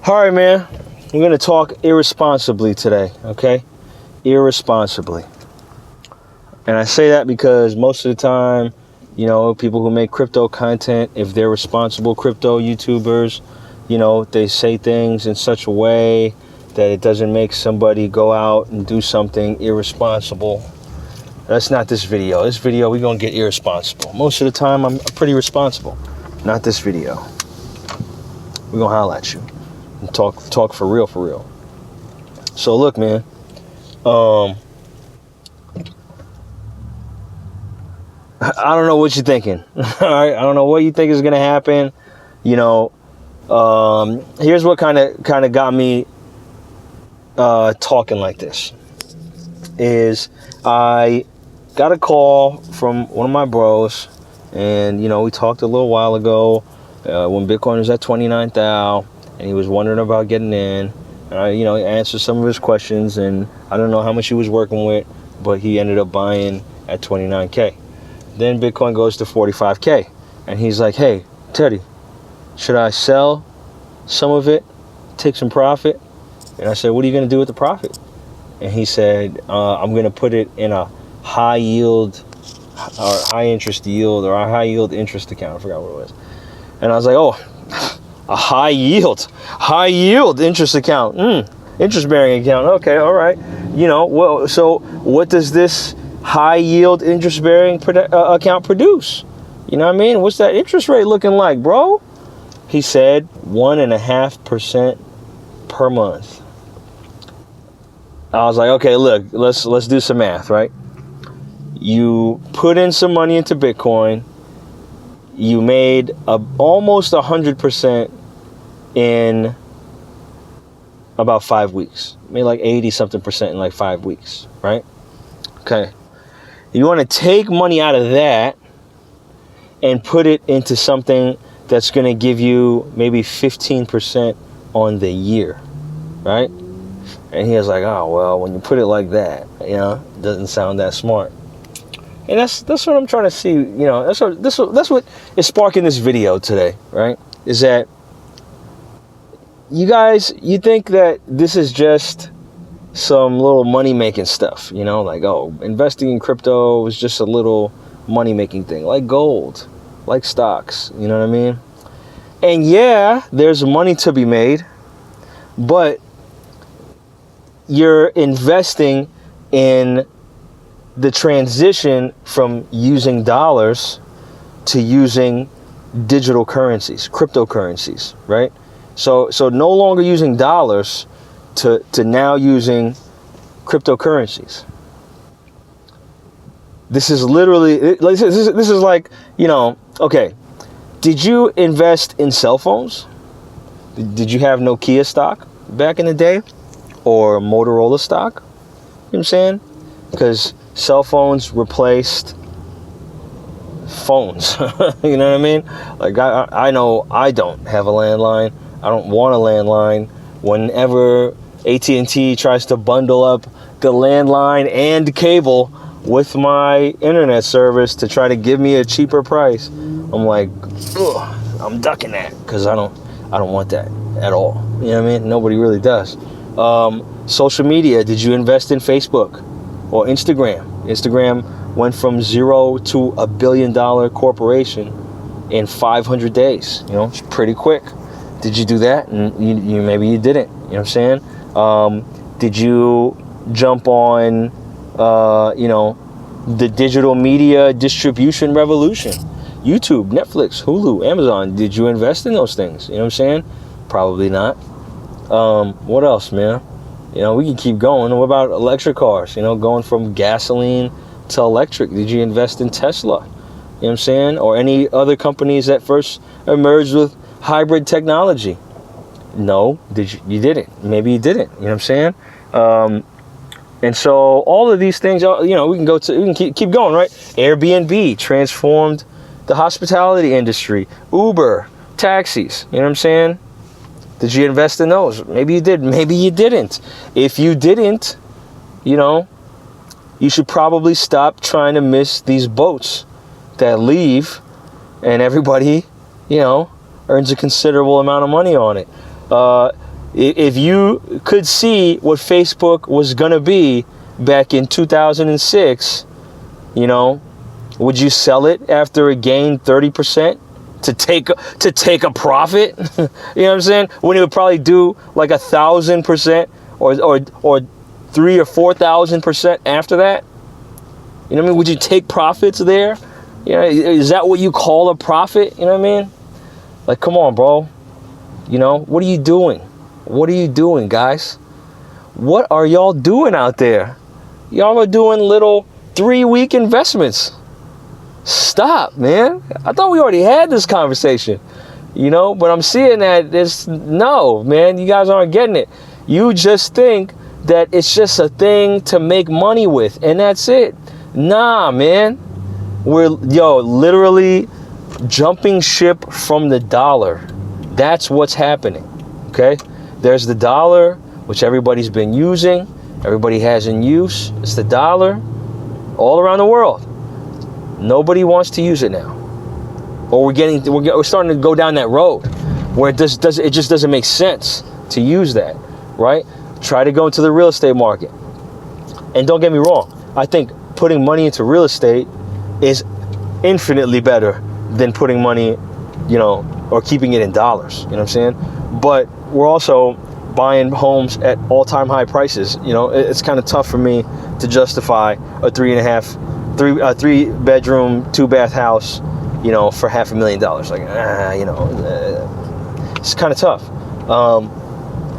All right, man. We're going to talk irresponsibly today, okay? Irresponsibly. And I say that because most of the time, you know, people who make crypto content, if they're responsible crypto YouTubers, you know, they say things in such a way that it doesn't make somebody go out and do something irresponsible. That's not this video. This video, we're going to get irresponsible. Most of the time, I'm pretty responsible. Not this video. We're going to holler at you. And talk for real. So look, man, I don't know what you're thinking. All right, I don't know what you think is gonna happen. You know, here's what kind of got me talking like this. Is I got a call from one of my bros, and you know, we talked a little while ago when Bitcoin was at 29,000. And he was wondering about getting in. And I, you know, answered some of his questions. And I don't know how much he was working with, but he ended up buying at 29K. Then Bitcoin goes to 45K. And he's like, hey, Teddy, should I sell some of it, take some profit? And I said, what are you going to do with the profit? And he said, I'm going to put it in a high yield or high interest yield or a high yield interest account. I forgot what it was. And I was like, oh, a high yield interest account, interest bearing account. Okay, all right. You know, well, so what does this high yield interest bearing account produce? You know what I mean? What's that interest rate looking like, bro? He said 1.5% per month. I was like, okay, look, let's do some math, right? You put in some money into Bitcoin. You made almost 100% in about 5 weeks. Made like 80-something% in like 5 weeks, right? Okay. You want to take money out of that and put it into something that's going to give you maybe 15% on the year, right? And he was like, oh, well, when you put it like that, you know, it doesn't sound that smart. And that's what I'm trying to see, you know, that's what is sparking this video today, right? Is that you guys, you think that this is just some little money-making stuff, you know, like, oh, investing in crypto is just a little money-making thing, like gold, like stocks, you know what I mean? And yeah, there's money to be made, but you're investing in the transition from using dollars to using digital currencies, cryptocurrencies, right? So no longer using dollars to now using cryptocurrencies. This is literally, this is like, you know, okay, did you invest in cell phones? Did you have Nokia stock back in the day? Or Motorola stock? You know what I'm saying? Because cell phones replaced phones. You know what I mean? Like I know I don't have a landline. I don't want a landline. Whenever AT&T tries to bundle up the landline and cable with my internet service to try to give me a cheaper price, I'm like, ugh, I'm ducking that because I don't want that at all. You know what I mean? Nobody really does. Social media, did you invest in Facebook or Instagram? Instagram went from 0 to $1 billion corporation in 500 days. You know, it's pretty quick. Did you do that? And you maybe you didn't. You know what I'm saying? Did you jump on, you know, the digital media distribution revolution? YouTube, Netflix, Hulu, Amazon. Did you invest in those things? You know what I'm saying? Probably not. What else, man? You know, we can keep going. What about electric cars? You know, going from gasoline to electric. Did you invest in Tesla? You know what I'm saying? Or any other companies that first emerged with hybrid technology? No, you didn't. Maybe you didn't. You know what I'm saying? And so all of these things, you know, we can keep going, right? Airbnb transformed the hospitality industry. Uber, taxis. You know what I'm saying? Did you invest in those? Maybe you did. Maybe you didn't. If you didn't, you know, you should probably stop trying to miss these boats that leave and everybody, you know, earns a considerable amount of money on it. If you could see what Facebook was going to be back in 2006, you know, would you sell it after it gained 30% to take a profit? You know what I'm saying? When it would probably do like 1,000% or 3,000 or 4,000% after that? You know what I mean? Would you take profits there? You know, is that what you call a profit? You know what I mean? Like, come on, bro. You know, what are you doing? What are you doing, guys? What are y'all doing out there? Y'all are doing little 3-week investments. Stop, man. I thought we already had this conversation, you know, but I'm seeing that no, man, you guys aren't getting it. You just think that it's just a thing to make money with, and that's it. Nah, man. We're, literally jumping ship from the dollar. That's what's happening, okay? There's the dollar, which everybody's been using. Everybody has in use. It's the dollar all around the world. Nobody wants to use it now. Or we're starting to go down that road where it just doesn't make sense to use that, right? Try to go into the real estate market. And don't get me wrong, I think putting money into real estate is infinitely better than putting money, or keeping it in dollars, you know what I'm saying? But we're also buying homes at all-time high prices. You know, it's kind of tough for me to justify a 3-bedroom, 2-bath house, for $500,000. Like, it's kind of tough.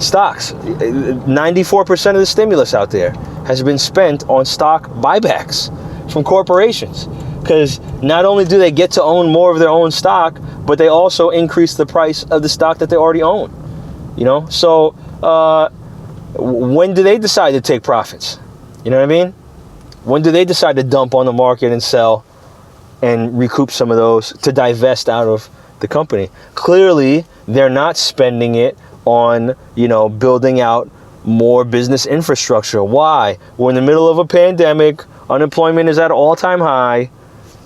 Stocks, 94% of the stimulus out there has been spent on stock buybacks from corporations, because not only do they get to own more of their own stock, but they also increase the price of the stock that they already own. So when do they decide to take profits? You know what I mean? When do they decide to dump on the market and sell and recoup some of those to divest out of the company? Clearly, they're not spending it on, building out more business infrastructure. Why? We're in the middle of a pandemic. Unemployment is at an all-time high.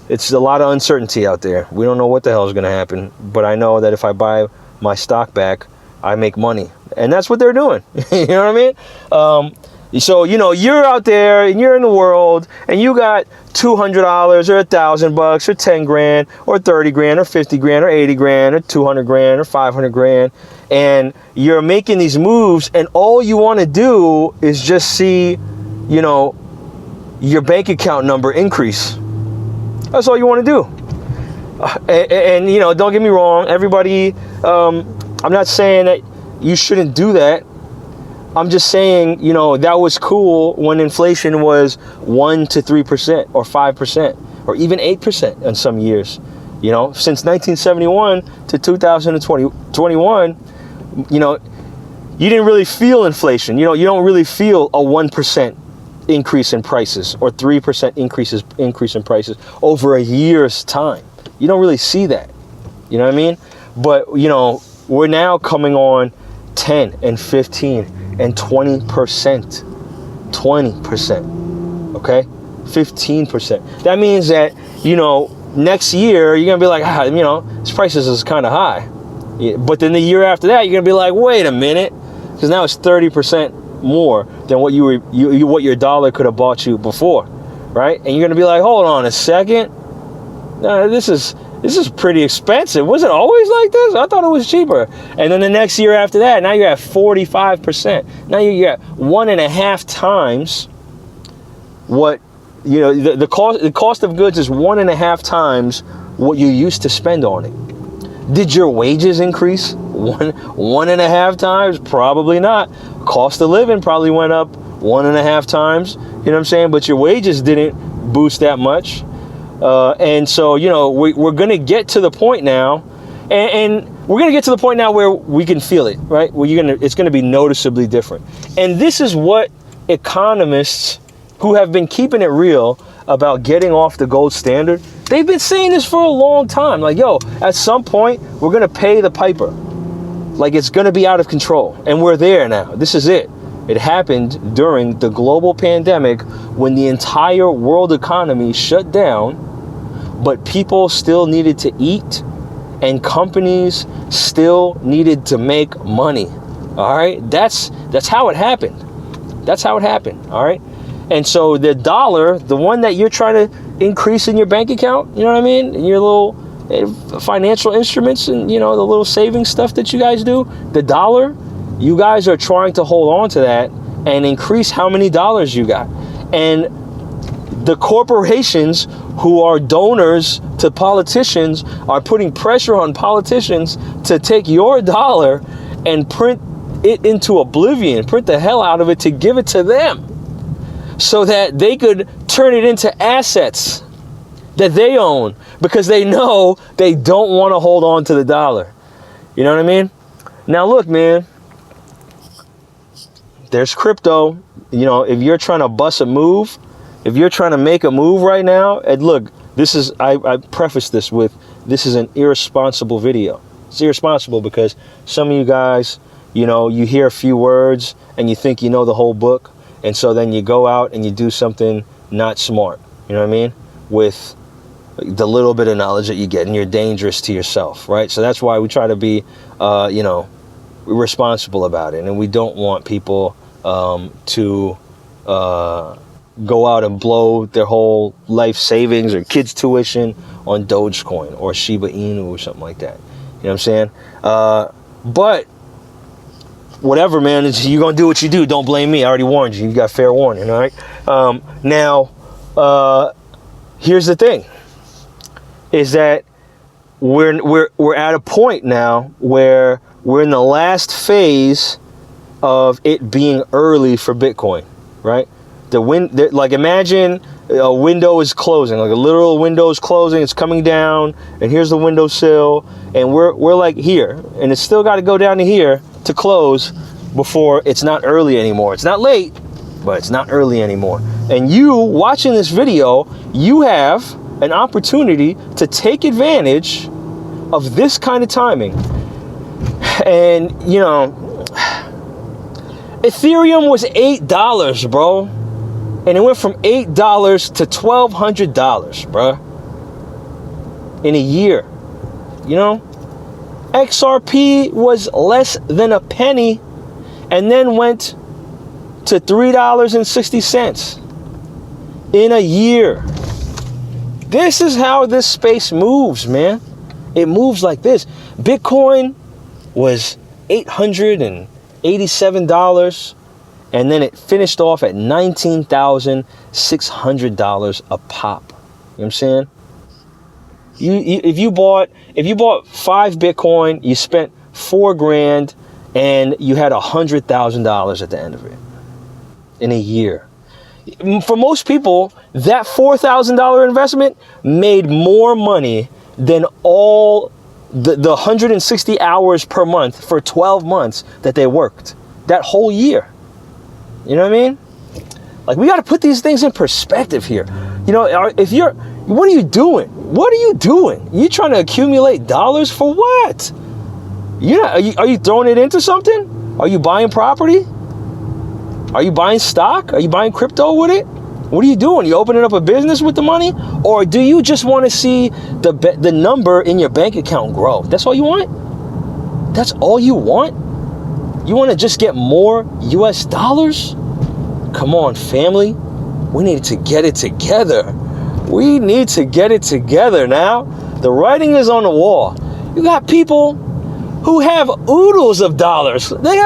It's a lot of uncertainty out there. We don't know what the hell is going to happen. But I know that if I buy my stock back, I make money. And that's what they're doing. You know what I mean? So, you're out there and you're in the world and you got $200 or $1,000 or 10 grand or 30 grand or 50 grand or 80 grand or 200 grand or 500 grand. And you're making these moves and all you want to do is just see, your bank account number increase. That's all you want to do. And don't get me wrong. Everybody, I'm not saying that you shouldn't do that. I'm just saying, that was cool when inflation was 1% to 3% or 5% or even 8% in some years. Since 1971 to 2021, you didn't really feel inflation. You don't really feel a 1% increase in prices or 3% increase in prices over a year's time. You don't really see that. You know what I mean? But, we're now coming on 10 and 15 and 20%. 20%. Okay? 15%. That means that, next year you're going to be like, this prices is kind of high. Yeah, but then the year after that, you're going to be like, wait a minute. Because now it's 30% more than what what your dollar could have bought you before. Right? And you're going to be like, hold on a second. No, this is pretty expensive. Was it always like this? I thought it was cheaper. And then the next year after that, now you're at 45%. Now you're at 1.5 times what, the cost of goods is 1.5 times what you used to spend on it. Did your wages increase 1.5 times? Probably not. Cost of living probably went up 1.5 times. You know what I'm saying? But your wages didn't boost that much. And so, we're going to get to the point now, and we're going to get to the point now where we can feel it, right? Where it's going to be noticeably different. And this is what economists who have been keeping it real about getting off the gold standard, they've been saying this for a long time. Like, at some point, we're going to pay the piper. Like, it's going to be out of control. And we're there now. This is it. It happened during the global pandemic when the entire world economy shut down, but people still needed to eat and companies still needed to make money. All right, that's how it happened. That's how it happened. All right, and so the dollar, the one that you're trying to increase in your bank account, you know what I mean, in your little financial instruments, and you know, the little savings stuff that you guys do, the dollar, you guys are trying to hold on to that and increase how many dollars you got. And the corporations who are donors to politicians are putting pressure on politicians to take your dollar and print it into oblivion, print the hell out of it to give it to them so that they could turn it into assets that they own, because they know they don't want to hold on to the dollar. You know what I mean? Now look, man, there's crypto. You know, if you're trying to bust a move, if you're trying to make a move right now, and look, this is, I preface this with, this is an irresponsible video. It's irresponsible because some of you guys, you know, you hear a few words and you think you know the whole book. And so then you go out and you do something not smart, you know what I mean? With the little bit of knowledge that you get, and you're dangerous to yourself, right? So that's why we try to be, you know, responsible about it. And we don't want people to go out and blow their whole life savings or kids' tuition on Dogecoin or Shiba Inu or something like that. You know what I'm saying? But whatever, man, you're going to do what you do. Don't blame me. I already warned you. You got fair warning, all right? Now, here's the thing, is that we're at a point now where we're in the last phase of it being early for Bitcoin, right? Like imagine a window is closing, like a literal window is closing, it's coming down, and here's the windowsill, and we're like here, and it's still got to go down to here to close before it's not early anymore. It's not late, but it's not early anymore. And you watching this video, you have an opportunity to take advantage of this kind of timing. And you know, Ethereum was $8, bro. And it went from $8 to $1,200, bro, in a year. You know, XRP was less than a penny and then went to $3.60 in a year. This is how this space moves, man. It moves like this. Bitcoin was $887. And then it finished off at $19,600 a pop. You know what I'm saying? If you bought 5 Bitcoin, you spent $4,000, and you had $100,000 at the end of it in a year. For most people, that $4,000 investment made more money than all the 160 hours per month for 12 months that they worked that whole year. You know what I mean? Like, we got to put these things in perspective here. You know, what are you doing? What are you doing? You trying to accumulate dollars for what? Are you throwing it into something? Are you buying property? Are you buying stock? Are you buying crypto with it? What are you doing? You opening up a business with the money? Or do you just want to see the number in your bank account grow? That's all you want? That's all you want? You want to just get more US dollars? Come on, family. We need to get it together. We need to get it together now. The writing is on the wall. You got people who have oodles of dollars. They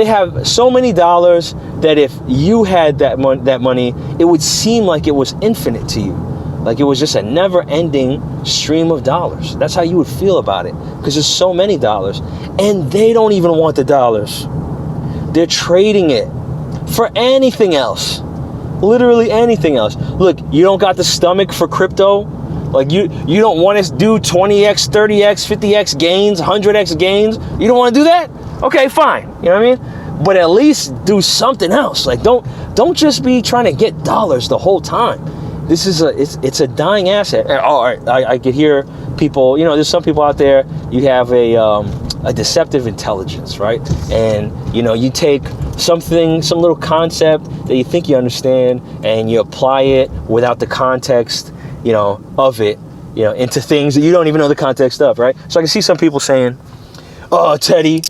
have so many dollars that if you had that money, it would seem like it was infinite to you. Like it was just a never-ending stream of dollars. That's how you would feel about it, because there's so many dollars. And they don't even want the dollars. They're trading it for anything else. Literally anything else. Look, you don't got the stomach for crypto. Like you don't want to do 20x, 30x, 50x gains, 100x gains. You don't want to do that? Okay, fine. You know what I mean? But at least do something else. Like don't just be trying to get dollars the whole time. This is it's a dying asset. All right, I could hear people, you know, there's some people out there, you have a deceptive intelligence, right? And, you know, you take some little concept that you think you understand and you apply it without the context, you know, of it, you know, into things that you don't even know the context of, right? So I can see some people saying, oh, Teddy,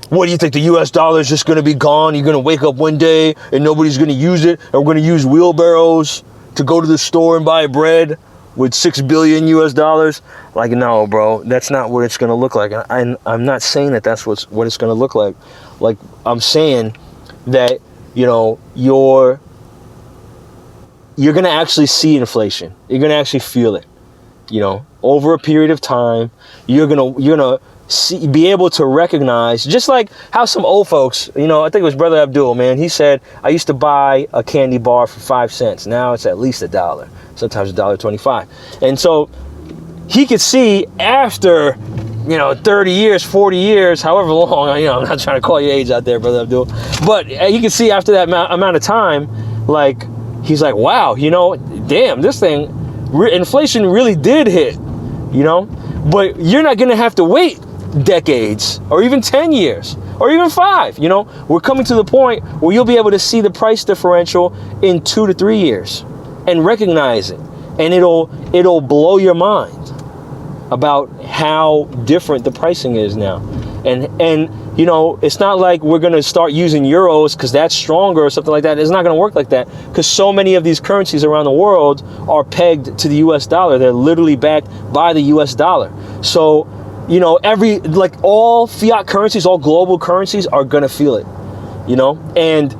What do you think? The US dollar is just going to be gone? You're going to wake up one day and nobody's going to use it, and we're going to use wheelbarrows to go to the store and buy bread with $6 billion US dollars? Like, no, bro, that's not what it's going to look like. And I'm not saying that that's what it's going to look like. Like, I'm saying that, you know, you're going to actually see inflation. You're going to actually feel it, you know, over a period of time. You're going to be able to recognize, just like how some old folks, you know, I think it was Brother Abdul, man, he said, I used to buy a candy bar for 5 cents. Now it's at least $1, sometimes $1.25. And so he could see after, you know, 30 years, 40 years, however long, you know, I'm not trying to call your age out there, Brother Abdul, but he can see after that amount of time, like, he's like, wow, you know, damn, this thing, inflation really did hit, you know, but you're not going to have to wait decades or even 10 years or even 5. You know, we're coming to the point where you'll be able to see the price differential in 2 to 3 years and recognize it, and it'll blow your mind about how different the pricing is now. And you know, it's not like we're going to start using euros because that's stronger or something like that. It's not going to work like that, because so many of these currencies around the world are pegged to the US dollar. They're literally backed by the US dollar. So, you know, all fiat currencies, all global currencies are going to feel it, you know? And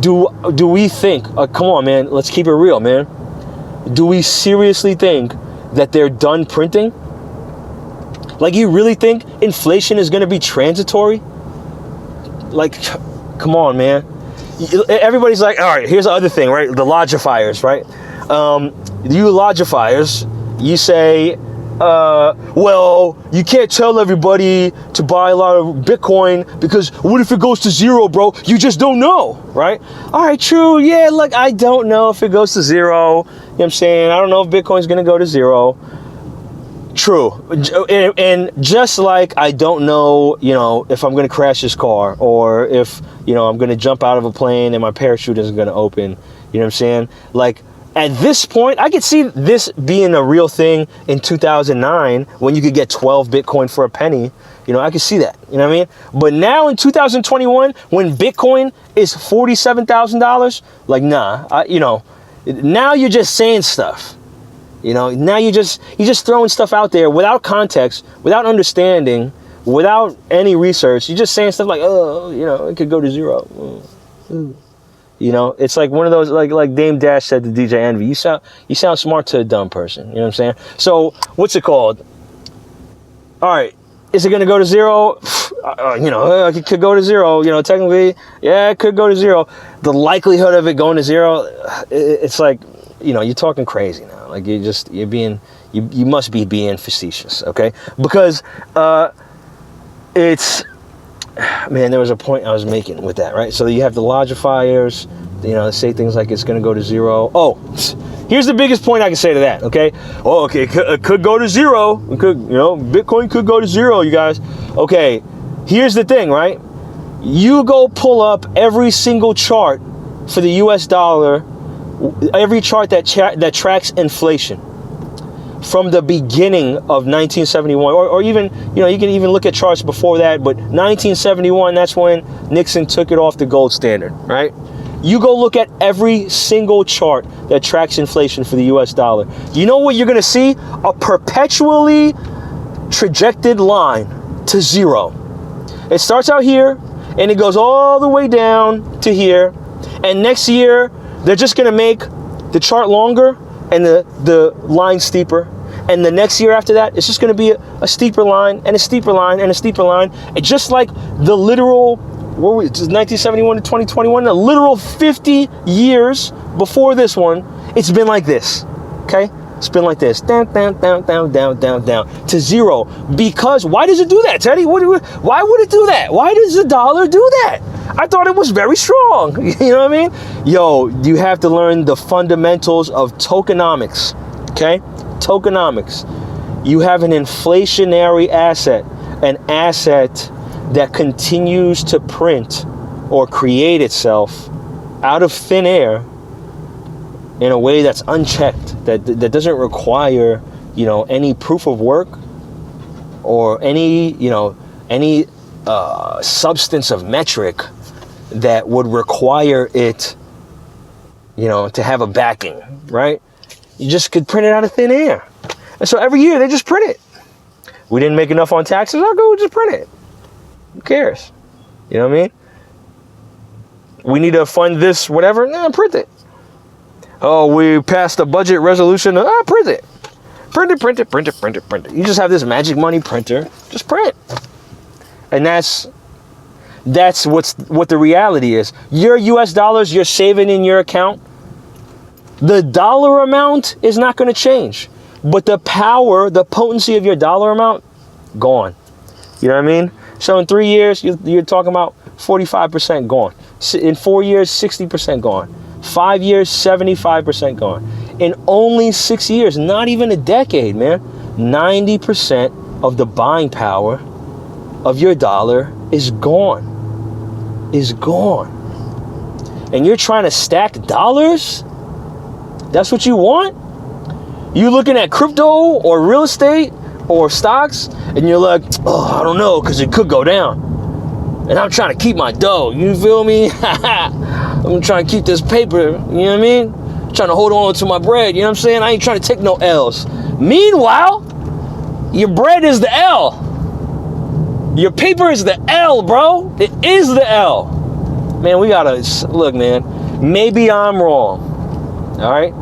do we think, come on, man, let's keep it real, man. Do we seriously think that they're done printing? Like, you really think inflation is going to be transitory? Like, come on, man. Everybody's like, all right, here's the other thing, right? The logifiers, right? You logifiers, you say, well, you can't tell everybody to buy a lot of Bitcoin because what if it goes to zero, bro? You just don't know, right? All right, true. Yeah, look, I don't know if it goes to zero. You know what I'm saying? I don't know if Bitcoin's going to go to zero. True. And just like I don't know, you know, if I'm going to crash this car, or if, you know, I'm going to jump out of a plane and my parachute isn't going to open. You know what I'm saying? Like, at this point, I could see this being a real thing in 2009 when you could get 12 Bitcoin for a penny. You know, I could see that. You know what I mean? But now in 2021, when Bitcoin is $47,000, like, nah, you know, now you're just saying stuff. You know, now you're just throwing stuff out there without context, without understanding, without any research. You're just saying stuff like, oh, you know, it could go to zero. You know, it's like one of those, like Dame Dash said to DJ Envy, you sound smart to a dumb person. You know what I'm saying? So what's it called? All right, is it going to go to zero? You know, it could go to zero. You know, technically, yeah, it could go to zero. The likelihood of it going to zero, it's like, you know, you're talking crazy now. Like, you must be being facetious, okay? Because it's, man, there was a point I was making with that, right? So you have the logifiers, you know, say things like it's going to go to zero. Oh, here's the biggest point I can say to that, okay? Oh, okay, it could go to zero. It could, you know, Bitcoin could go to zero, you guys. Okay, here's the thing, right? You go pull up every single chart for the US dollar, every chart that tracks inflation from the beginning of 1971, or even, you know, you can even look at charts before that, but 1971, that's when Nixon took it off the gold standard, right? You go look at every single chart that tracks inflation for the US dollar. You know what you're going to see? A perpetually trajected line to zero. It starts out here and it goes all the way down to here, and next year they're just going to make the chart longer and the line steeper. And the next year after that, it's just going to be a steeper line and a steeper line and a steeper line. And just like the literal, 1971 to 2021, the literal 50 years before this one, it's been like this, okay? It's been like this, down, down, down, down, down, down, down, to zero. Because, why does it do that, Teddy? Why would it do that? Why does the dollar do that? I thought it was very strong. You know what I mean? Yo, you have to learn the fundamentals of tokenomics, okay? Tokenomics. You have an inflationary asset, an asset that continues to print or create itself out of thin air in a way that's unchecked, that doesn't require, you know, any proof of work or any, you know, any substance of metric that would require it, to have a backing, right? You just could print it out of thin air. And so every year they just print it. We didn't make enough on taxes, I'll go just print it. Who cares? You know what I mean? We need to fund this, whatever, print it. Oh, we passed a budget resolution, print it. Print it. You just have this magic money printer, just print. And that's what the reality is. Your US dollars you're saving in your account, the dollar amount is not going to change. But the power, the potency of your dollar amount, gone. You know what I mean? So in 3 years, you're talking about 45% gone. In 4 years, 60% gone. 5 years, 75% gone. In only 6 years, not even a decade, man, 90% of the buying power of your dollar is gone. Is gone. And you're trying to stack dollars? That's what you want? You looking at crypto or real estate or stocks, and you're like, I don't know, because it could go down. And I'm trying to keep my dough. You feel me? I'm trying to keep this paper. You know what I mean? Trying to hold on to my bread. You know what I'm saying? I ain't trying to take no L's. Meanwhile, your bread is the L. Your paper is the L, bro. It is the L. Man, we gotta, look, man, maybe I'm wrong. All right?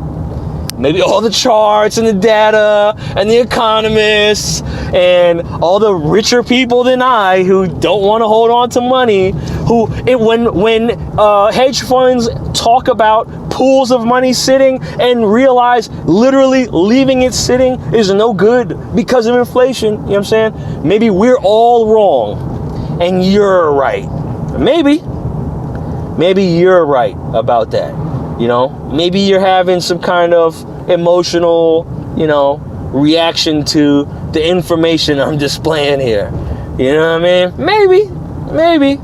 Maybe all the charts and the data and the economists and all the richer people than I who don't want to hold on to money, when hedge funds talk about pools of money sitting and realize literally leaving it sitting is no good because of inflation, you know what I'm saying? Maybe we're all wrong and you're right. Maybe you're right about that. Maybe you're having some kind of emotional, reaction to the information I'm displaying here. You know what I mean? Maybe.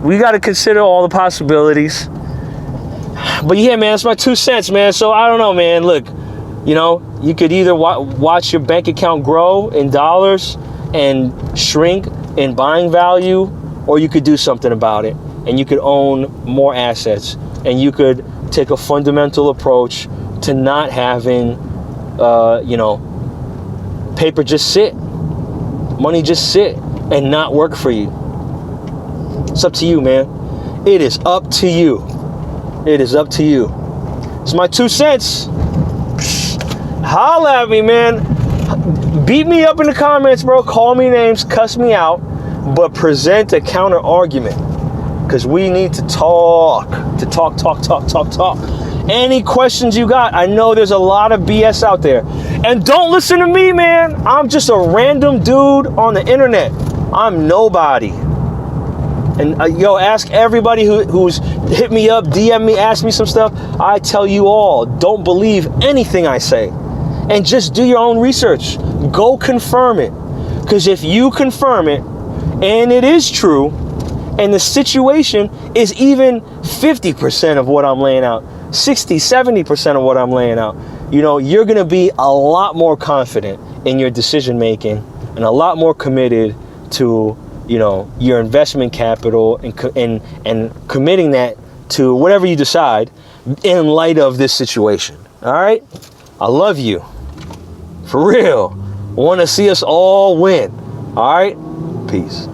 We got to consider all the possibilities. But yeah, man, it's my 2 cents, man. So I don't know, man. Look, you could either watch your bank account grow in dollars and shrink in buying value, or you could do something about it. And you could own more assets. And you could take a fundamental approach to not having, paper just sit, money just sit and not work for you. It's up to you, man. It is up to you. It is up to you. It's my 2 cents. Holla at me, man. Beat me up in the comments, bro. Call me names, cuss me out, but present a counter argument. Because we need to talk. Any questions you got? I know there's a lot of BS out there. And don't listen to me, man. I'm just a random dude on the internet. I'm nobody. And ask everybody who's hit me up, DM me, ask me some stuff. I tell you all, don't believe anything I say. And just do your own research. Go confirm it. Because if you confirm it, and it is true, and the situation is even 50% of what I'm laying out, 60, 70% of what I'm laying out, you're going to be a lot more confident in your decision making and a lot more committed to, your investment capital and committing that to whatever you decide in light of this situation. All right? I love you. For real. Want to see us all win. All right? Peace.